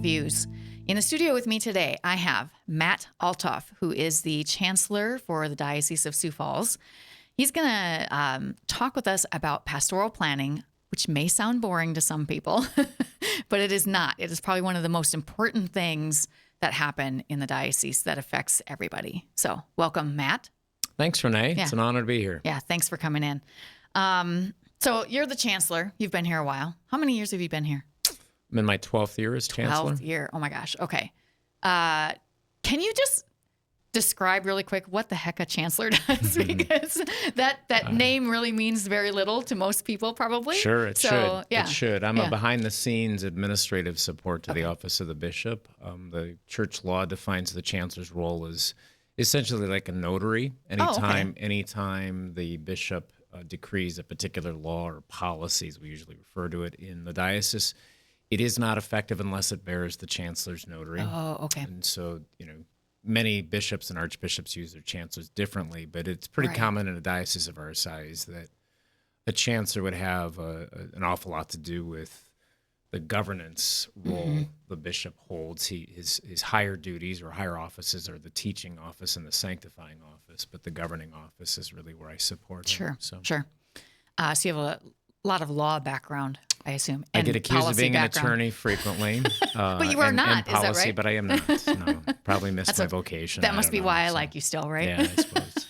views. In the studio with me today, I have Matt Althoff, who is the Chancellor for the Diocese of Sioux Falls. He's going to talk with us about pastoral planning, which may sound boring to some people, but it is not. It is probably one of the most important things that happen in the diocese that affects everybody. So welcome, Matt. Thanks, Renee. Yeah. It's an honor to be here. Yeah, thanks for coming in. So you're the Chancellor. You've been here a while. How many years have you been here? I'm in my 12th year as Chancellor. 12th year. Oh my gosh. Okay. Can you just describe really quick what the heck a Chancellor does? Because that name really means very little to most people, probably. Sure, it should. Yeah. It should. I'm a behind-the-scenes administrative support to the office of the bishop. The church law defines the Chancellor's role as essentially like a notary. Anytime the bishop decrees a particular law or policy, as we usually refer to it in the diocese, it is not effective unless it bears the chancellor's notary. Oh, okay. And so, many bishops and archbishops use their chancellors differently, but it's pretty common in a diocese of our size that a chancellor would have an awful lot to do with the governance role the bishop holds. His higher duties or higher offices are the teaching office and the sanctifying office, but the governing office is really where I support him. Sure. So you have a lot of law background, I assume. I get accused of being an attorney frequently. But you are not, policy, is that right? But I am not. No, probably missed my vocation. That must be why I like you still, right? Yeah, I suppose.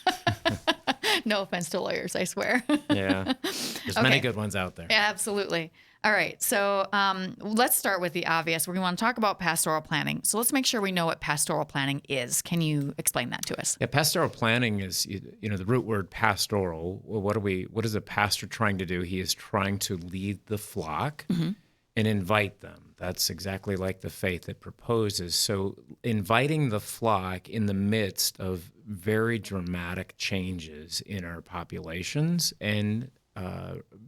No offense to lawyers, I swear. Yeah, there's many good ones out there. Yeah, absolutely. All right, so let's start with the obvious. We want to talk about pastoral planning. So let's make sure we know what pastoral planning is. Can you explain that to us? Yeah, pastoral planning is, the root word pastoral. Well, what is a pastor trying to do? He is trying to lead the flock and invite them. That's exactly like the faith it proposes. So inviting the flock in the midst of very dramatic changes in our populations and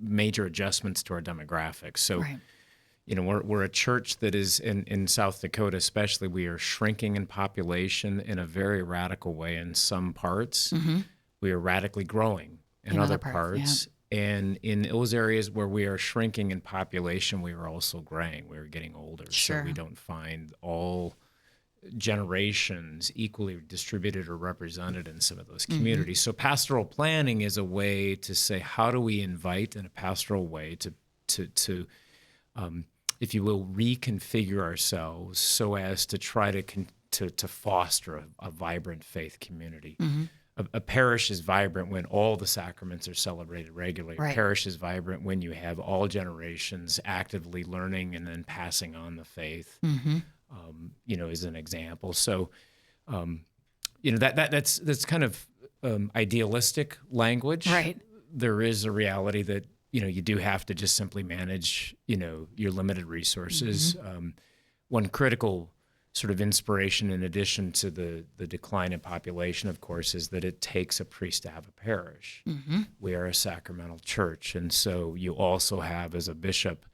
major adjustments to our demographics. So, we're a church that is in South Dakota, especially, we are shrinking in population in a very radical way in some parts. We are radically growing in other parts. Yeah. And in those areas where we are shrinking in population, we are also graying. We are getting older. Sure. So we don't find all generations equally distributed or represented in some of those communities. So pastoral planning is a way to say, how do we invite in a pastoral way to if you will, reconfigure ourselves so as to try to foster a vibrant faith community. A parish is vibrant when all the sacraments are celebrated regularly. Right. A parish is vibrant when you have all generations actively learning and then passing on the faith. As an example. So, that's kind of idealistic language. Right. There is a reality that, you do have to just simply manage, your limited resources. One critical sort of inspiration in addition to the decline in population, of course, is that it takes a priest to have a parish. We are a sacramental church. And so you also have, as a bishop,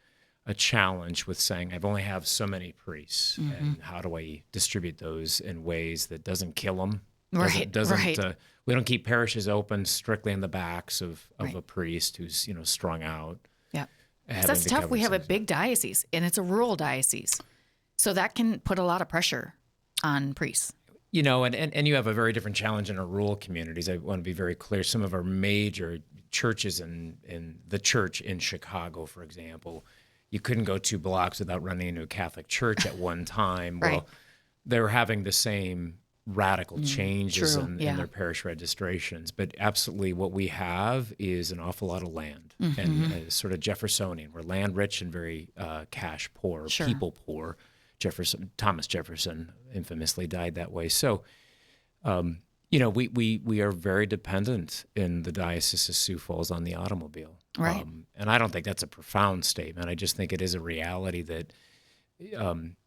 a challenge with saying, I've only have so many priests, and how do I distribute those in ways that doesn't kill them? We don't keep parishes open strictly on the backs of a priest who's strung out. Yeah, that's tough. We have a big diocese, and it's a rural diocese, so that can put a lot of pressure on priests. And you have a very different challenge in our rural communities. I want to be very clear. Some of our major churches in the church in Chicago, for example, you couldn't go 2 blocks without running into a Catholic church at one time. Right. Well, they were having the same radical changes in their parish registrations. But absolutely what we have is an awful lot of land and sort of Jeffersonian. We're land rich and very cash poor, people poor. Thomas Jefferson infamously died that way. So, we are very dependent in the Diocese of Sioux Falls on the automobile. Right. And I don't think that's a profound statement. I just think it is a reality that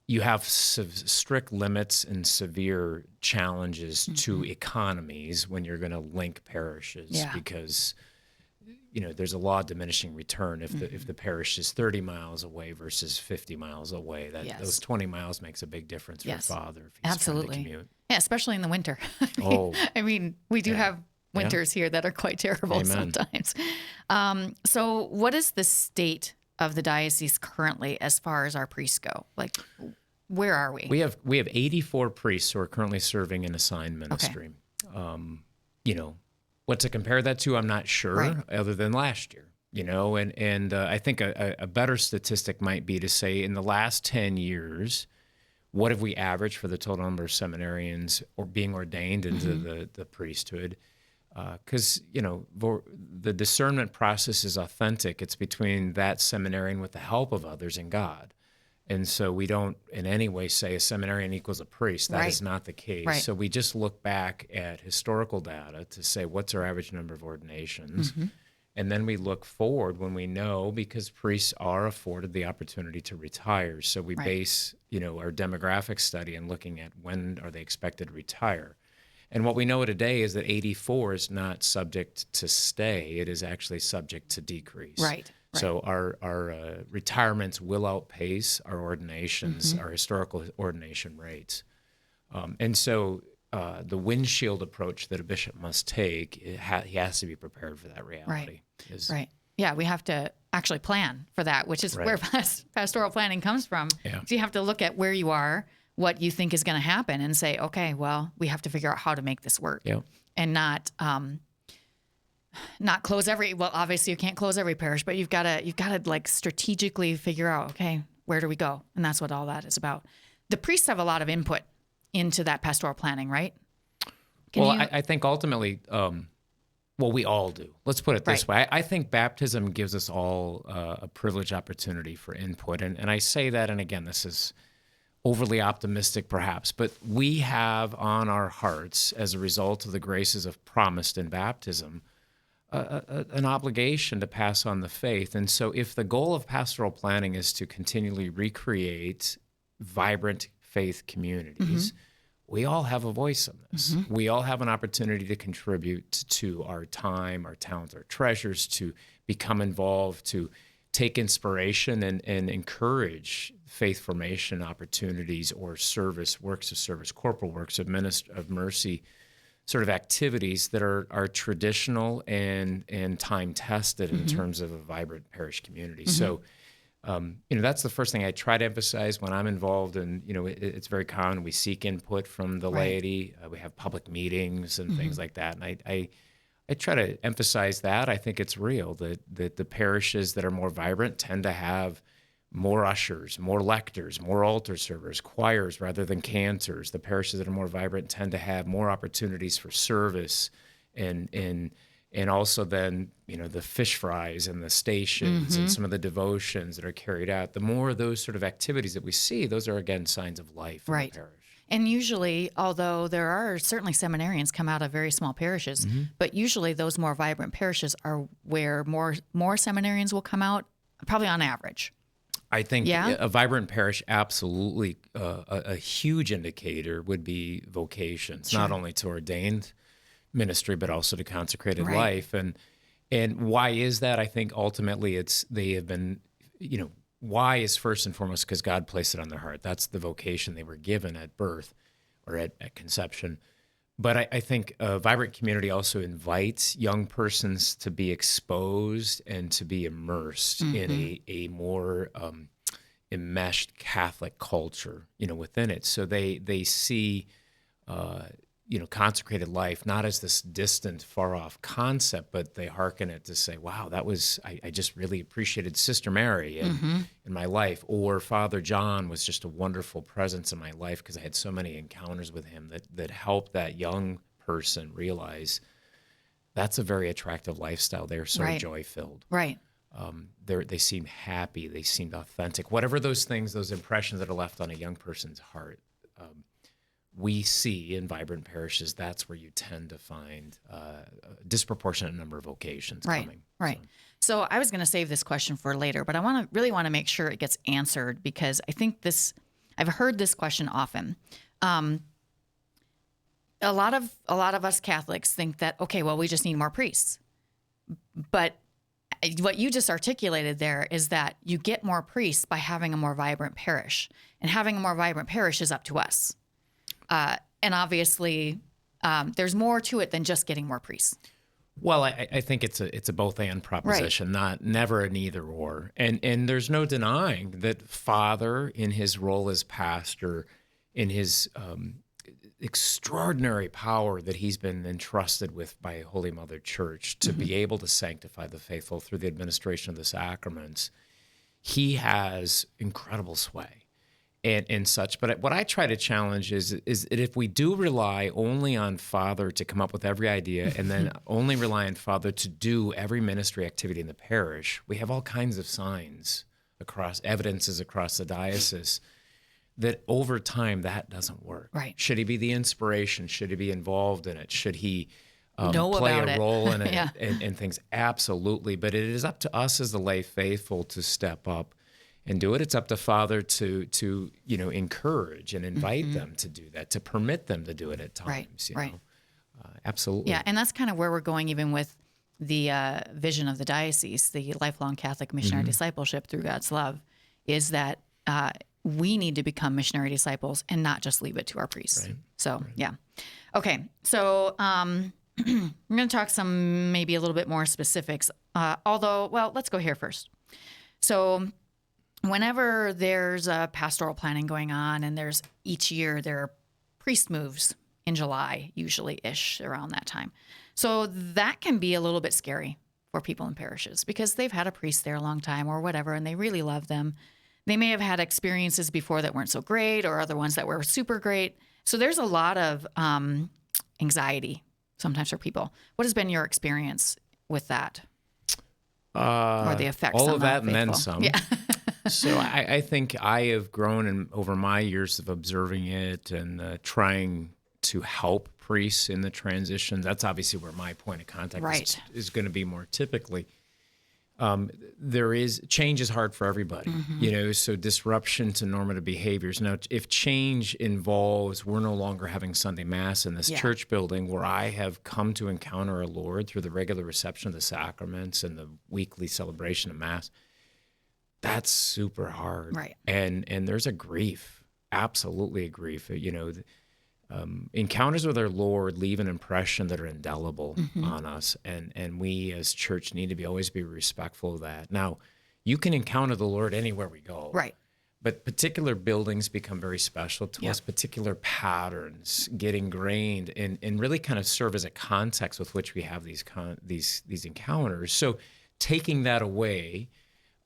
you have strict limits and severe challenges to economies when you're going to link parishes because there's a law of diminishing return if the parish is 30 miles away versus 50 miles away. Those 20 miles makes a big difference for a father if he's trying to commute. Yeah, especially in the winter. We do have winters here that are quite terrible sometimes. So what is the state of the diocese currently as far as our priests go? where are we? We have 84 priests who are currently serving in assigned ministry. What to compare that to, I'm not sure, Right. other than last year. And I think a better statistic might be to say in the last 10 years, what have we averaged for the total number of seminarians or being ordained into the priesthood? Because, the discernment process is authentic. It's between that seminarian with the help of others and God. And so we don't in any way say a seminarian equals a priest. That is not the case. Right. So we just look back at historical data to say what's our average number of ordinations. And then we look forward when we know, because priests are afforded the opportunity to retire. So we base, our demographic study and looking at when are they expected to retire. And what we know today is that 84 is not subject to stay. It is actually subject to decrease. Right. So our retirements will outpace our ordinations, our historical ordination rates. And so the windshield approach that a bishop must take, he has to be prepared for that reality. Right. Yeah, we have to actually plan for that, which is where pastoral planning comes from. Yeah. So you have to look at where you are, what you think is going to happen, and say, okay, well, we have to figure out how to make this work. Yeah. And not close obviously you can't close every parish, but you've got to like strategically figure out, okay, where do we go? And that's what all that is about. The priests have a lot of input into that pastoral planning, right? I think ultimately, we all do. Let's put it this way. I think baptism gives us all a privileged opportunity for input. And I say that, and again, this is overly optimistic perhaps, but we have on our hearts, as a result of the graces of promised in baptism, an obligation to pass on the faith. And so if the goal of pastoral planning is to continually recreate vibrant faith communities, we all have a voice in this. We all have an opportunity to contribute to our time, our talents, our treasures, to become involved, to take inspiration and encourage faith formation opportunities or service, works of service, corporal works of mercy, sort of activities that are traditional and time tested in terms of a vibrant parish community. So, that's the first thing I try to emphasize when I'm involved. And, it's very common. We seek input from the laity. We have public meetings and things like that. And I try to emphasize that. I think it's real that the parishes that are more vibrant tend to have more ushers, more lectors, more altar servers, choirs rather than cantors. The parishes that are more vibrant tend to have more opportunities for service and also then, the fish fries and the stations and some of the devotions that are carried out. The more of those sort of activities that we see, those are, again, signs of life in the parish. And usually, although there are certainly seminarians come out of very small parishes, but usually those more vibrant parishes are where more seminarians will come out, probably on average. I think a vibrant parish, absolutely, a huge indicator would be vocations, not only to ordained ministry, but also to consecrated life. And why is that? I think ultimately they have been, why is first and foremost because God placed it on their heart. That's the vocation they were given at birth or at conception. But I think a vibrant community also invites young persons to be exposed and to be immersed in a more enmeshed Catholic culture, within it. So they see, consecrated life not as this distant, far-off concept, but they hearken it to say, wow, I just really appreciated Sister Mary in my life, or Father John was just a wonderful presence in my life because I had so many encounters with him that helped that young person realize that's a very attractive lifestyle. They're so joy-filled. Right. They seem happy. They seemed authentic. Whatever those things, those impressions that are left on a young person's heart, we see in vibrant parishes, that's where you tend to find a disproportionate number of vocations coming. Right. So I was going to save this question for later, but I really want to make sure it gets answered because I think I've heard this question often. A lot of us Catholics think that, okay, well, we just need more priests. But what you just articulated there is that you get more priests by having a more vibrant parish, and having a more vibrant parish is up to us. And obviously, there's more to it than just getting more priests. Well, I think it's a both and proposition, never an either or. And there's no denying that Father, in his role as pastor, in his extraordinary power that he's been entrusted with by Holy Mother Church to be able to sanctify the faithful through the administration of the sacraments, he has incredible sway and such. But what I try to challenge is that if we do rely only on Father to come up with every idea and then only rely on Father to do every ministry activity in the parish, we have all kinds of signs evidences across the diocese that over time that doesn't work. Right. Should he be the inspiration? Should he be involved in it? Should he Know play about a it. role in it Yeah. and things? Absolutely. But it is up to us as the lay faithful to step up and do it. It's up to Father to encourage and invite them to do that, to permit them to do it at times. Right. You know? Absolutely. Yeah, and that's kind of where we're going even with the vision of the diocese, the lifelong Catholic missionary discipleship through God's love, is that we need to become missionary disciples and not just leave it to our priests. Right. So, yeah. Okay, so I'm going to talk some maybe a little bit more specifics, let's go here first. So whenever there's a pastoral planning going on and each year there are priest moves in July, usually-ish around that time. So that can be a little bit scary for people in parishes because they've had a priest there a long time or whatever, and they really love them. They may have had experiences before that weren't so great or other ones that were super great. So there's a lot of anxiety sometimes for people. What has been your experience with that? Or the effects all on of the that and then faithful? some. Yeah. So I think I have grown over my years of observing it and trying to help priests in the transition. That's obviously where my point of contact is going to be more typically. Change is hard for everybody, so disruption to normative behaviors. Now, if change involves we're no longer having Sunday Mass in this church building where I have come to encounter our Lord through the regular reception of the sacraments and the weekly celebration of Mass, that's super hard. Right. And there's a grief, absolutely a grief. Encounters with our Lord leave an impression that are indelible on us, and we as church need to always be respectful of that. Now, you can encounter the Lord anywhere we go. Right. But particular buildings become very special to us. Particular patterns get ingrained and really kind of serve as a context with which we have these encounters. So taking that away,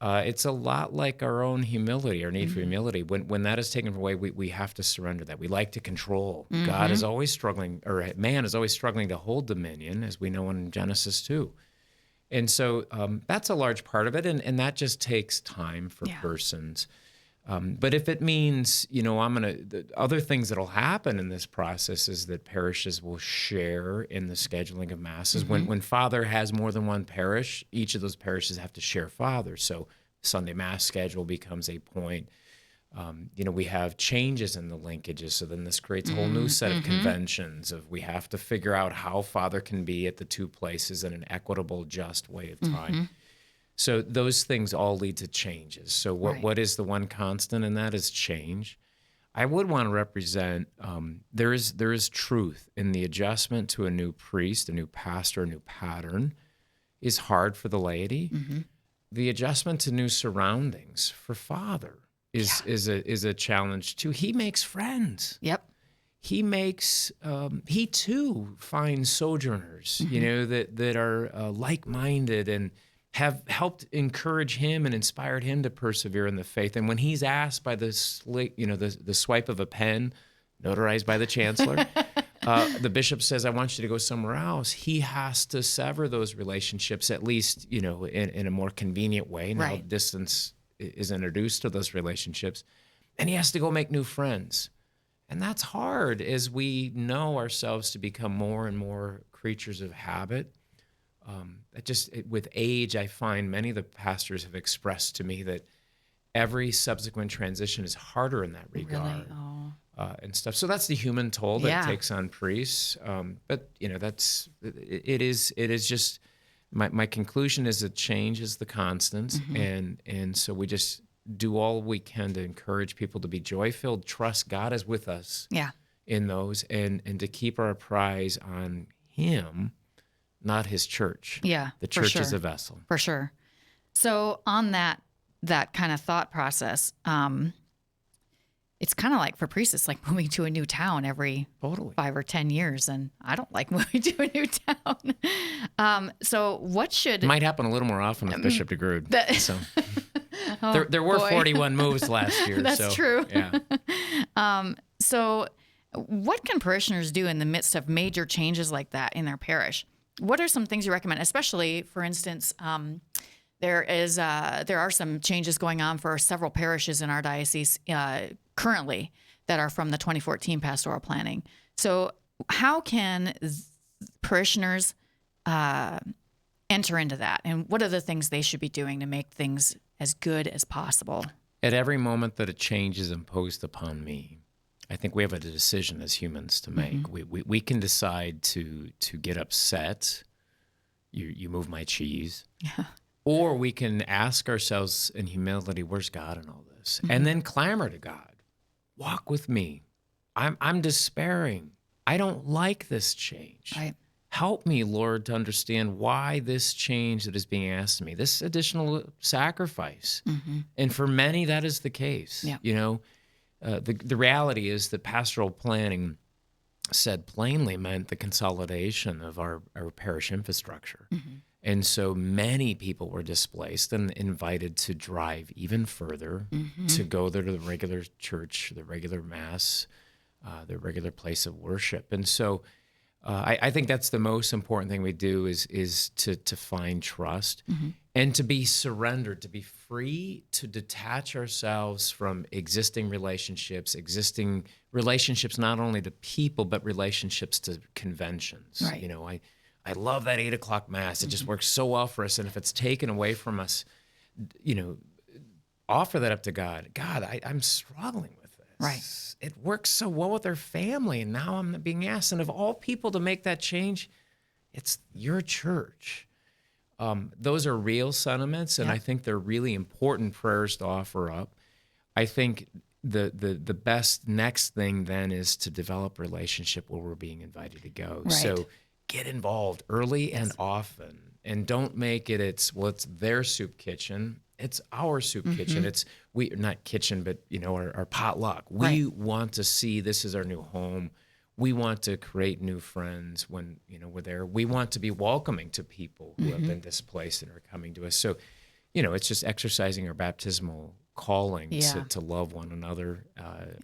it's a lot like our own humility, our need for humility. When that is taken away, we have to surrender that. We like to control. God is always struggling, or man is always struggling to hold dominion, as we know in Genesis 2. And so that's a large part of it, and that just takes time for persons. But if it means, the other things that'll happen in this process is that parishes will share in the scheduling of masses. When Father has more than one parish, each of those parishes have to share Father. So Sunday Mass schedule becomes a point. We have changes in the linkages. So then this creates a whole new set of conventions of we have to figure out how Father can be at the two places in an equitable, just way of time. So those things all lead to changes. So what is the one constant in that is change. I would want to represent there is truth in the adjustment to a new priest, a new pastor, a new pattern is hard for the laity. The adjustment to new surroundings for Father is a challenge too. He makes friends. Yep. He makes he too finds sojourners, that are like-minded and have helped encourage him and inspired him to persevere in the faith. And when he's asked by the swipe of a pen, notarized by the Chancellor, the bishop says, I want you to go somewhere else. He has to sever those relationships, at least, in a more convenient way. Now distance is introduced to those relationships. And he has to go make new friends. And that's hard as we know ourselves to become more and more creatures of habit. With age, I find many of the pastors have expressed to me that every subsequent transition is harder in that regard. Really? And stuff. So that's the human toll that it takes on priests. But it is just my conclusion is that change is the constant, and so we just do all we can to encourage people to be joy-filled, trust God is with us in those, and to keep our prize on Him not his church. Yeah, The for church is sure. a vessel. For sure. So on that kind of thought process, it's kind of like for priests, it's like moving to a new town every Totally. 5 or 10 years, and I don't like moving to a new town. So what should It might happen a little more often with Bishop DeGrood. So Oh, there were boy. 41 moves last year. That's so, true. Yeah. So what can parishioners do in the midst of major changes like that in their parish? What are some things you recommend? Especially, for instance, there are some changes going on for several parishes in our diocese currently that are from the 2014 pastoral planning. So how can parishioners enter into that? And what are the things they should be doing to make things as good as possible? At every moment that a change is imposed upon me, I think we have a decision as humans to make. We can decide to get upset. You move my cheese. Or we can ask ourselves in humility, where's God in all this? And then clamor to God. Walk with me. I'm despairing. I don't like this change. Right. Help me, Lord, to understand why this change that is being asked of me, this additional sacrifice. And for many, that is the case. Yeah. You know, the reality is that pastoral planning said plainly meant the consolidation of our parish infrastructure. And so many people were displaced and invited to drive even further, to go there to the regular church, the regular mass, the regular place of worship. And so I think that's the most important thing we do is to find trust and to be surrendered, to be free to detach ourselves from existing relationships not only to people, but relationships to conventions. Right. You know, I love that 8 o'clock mass. It just works so well for us. And if it's taken away from us, you know, offer that up to God. God, I'm struggling with this. Right. It works so well with our family, and now I'm being asked. And of all people to make that change, it's your church. Those are real sentiments, and I think they're really important prayers to offer up. I think the best next thing then is to develop a relationship where we're being invited to go. Right. So get involved early and often, and don't make it it's their soup kitchen. It's our soup kitchen. It's not kitchen, but you know, our potluck. We want to see this is our new home. We want to create new friends when, you know, we're there. We want to be welcoming to people who have been displaced and are coming to us. So, you know, it's just exercising our baptismal calling to love one another,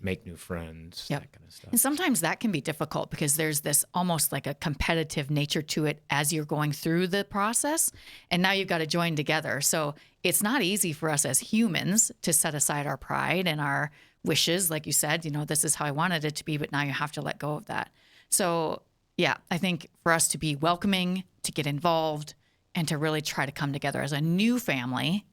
make new friends, that kind of stuff. And sometimes that can be difficult because there's this almost like a competitive nature to it as you're going through the process. And now you've got to join together. So it's not easy for us as humans to set aside our pride and our wishes. Like you said, you know, this is how I wanted it to be, but now you have to let go of that. So yeah, I think for us to be welcoming, to get involved, and to really try to come together as a new family,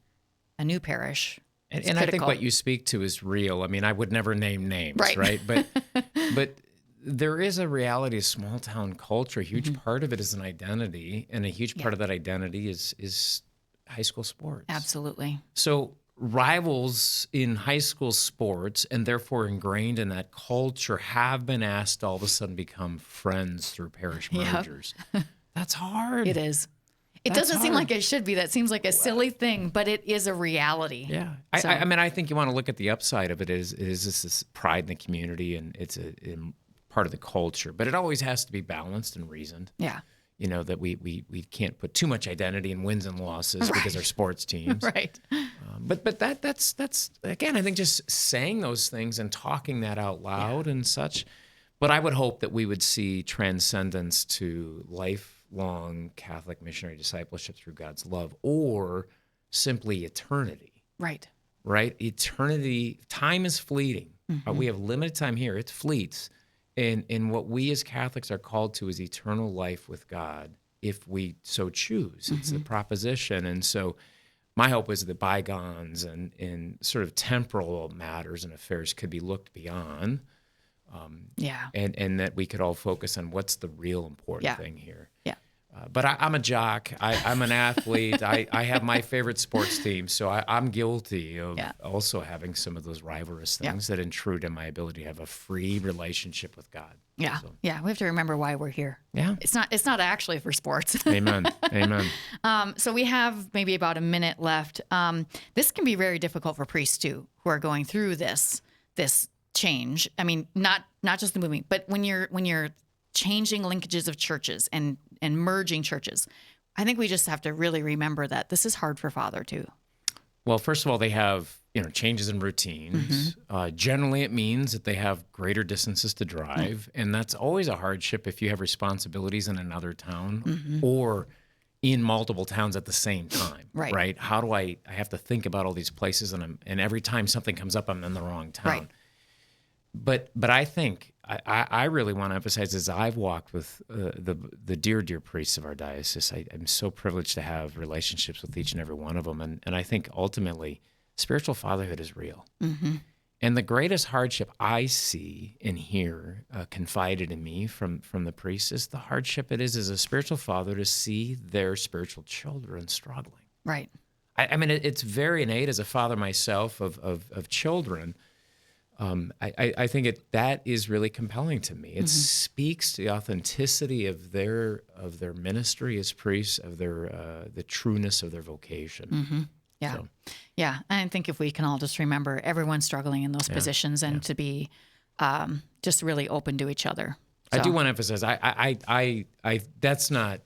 a new parish. And I think what you speak to is real. I mean, I would never name names, right? But there is a reality of small town culture. A huge part of it is an identity, and a huge part of that identity is high school sports. Absolutely. So rivals in high school sports, and therefore ingrained in that culture, have been asked to all of a sudden become friends through parish mergers. That's hard. It is. It doesn't seem like it should be. That seems like a silly thing, but it is a reality. Yeah. So, I mean, I think you want to look at the upside of it is this pride in the community, and it's a part of the culture. But it always has to be balanced and reasoned. yeah. You know, that we can't put too much identity in wins and losses because they're sports teams. Right. But that's again, I think just saying those things and talking that out loud and such. But I would hope that we would see transcendence to lifelong Catholic missionary discipleship through God's love, or simply eternity. Right. Right? Eternity, time is fleeting. We have limited time here. It fleets. And what we as Catholics are called to is eternal life with God if we so choose. It's a proposition. And so my hope is that bygones and sort of temporal matters and affairs could be looked beyond. And that we could all focus on what's the real important thing here. Yeah. But I'm a jock. I'm an athlete. I have my favorite sports team. So I'm guilty of also having some of those rivalrous things that intrude on my ability to have a free relationship with God. Yeah. So. Yeah. We have to remember why we're here. Yeah. It's not actually for sports. Amen. Amen. So we have maybe about a minute left. This can be very difficult for priests too, who are going through this change. I mean, not just the moving, but when you're changing linkages of churches and merging churches, I think we just have to really remember that this is hard for Father too. Well, first of all, they have changes in routines. Generally, it means that they have greater distances to drive, and that's always a hardship if you have responsibilities in another town or in multiple towns at the same time. Right? How do I have to think about all these places, and every time something comes up, I'm in the wrong town. Right. But I think I really want to emphasize, as I've walked with the dear priests of our diocese, I'm so privileged to have relationships with each and every one of them. And I think ultimately spiritual fatherhood is real. And the greatest hardship I see and hear confided in me from the priests is the hardship it is as a spiritual father to see their spiritual children struggling. Right. I mean, it's very innate as a father myself of children. I think that is really compelling to me. It speaks to the authenticity of their ministry as priests, of the trueness of their vocation. Yeah, yeah. And I think if we can all just remember everyone's struggling in those positions and to be just really open to each other. So. I do want to emphasize, that's not.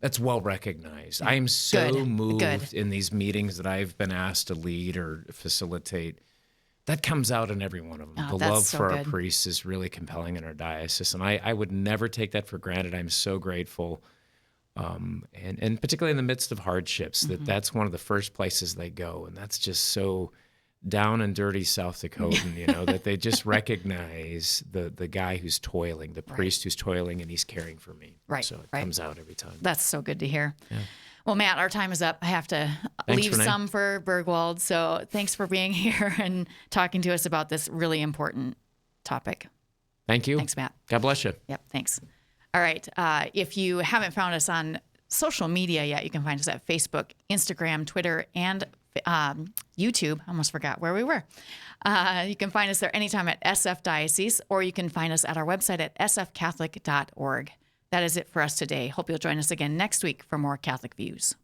That's well recognized. I am so moved in these meetings that I've been asked to lead or facilitate. That comes out in every one of them. The love for our priests is really compelling in our diocese, and I would never take that for granted. I'm so grateful, and particularly in the midst of hardships, that's one of the first places they go, and that's just so down and dirty South Dakotan, that they just recognize the guy who's toiling, the priest who's toiling, and he's caring for me. Right. So it comes out every time. That's so good to hear. Yeah. Well, Matt, our time is up. I have to leave Renee. some for Bergwald. So thanks for being here and talking to us about this really important topic. Thank you. Thanks, Matt. God bless you. Yep, thanks. All right. If you haven't found us on social media yet, you can find us at Facebook, Instagram, Twitter, and YouTube. I almost forgot where we were. You can find us there anytime at SF Diocese, or you can find us at our website at sfcatholic.org. That is it for us today. Hope you'll join us again next week for more Catholic Views.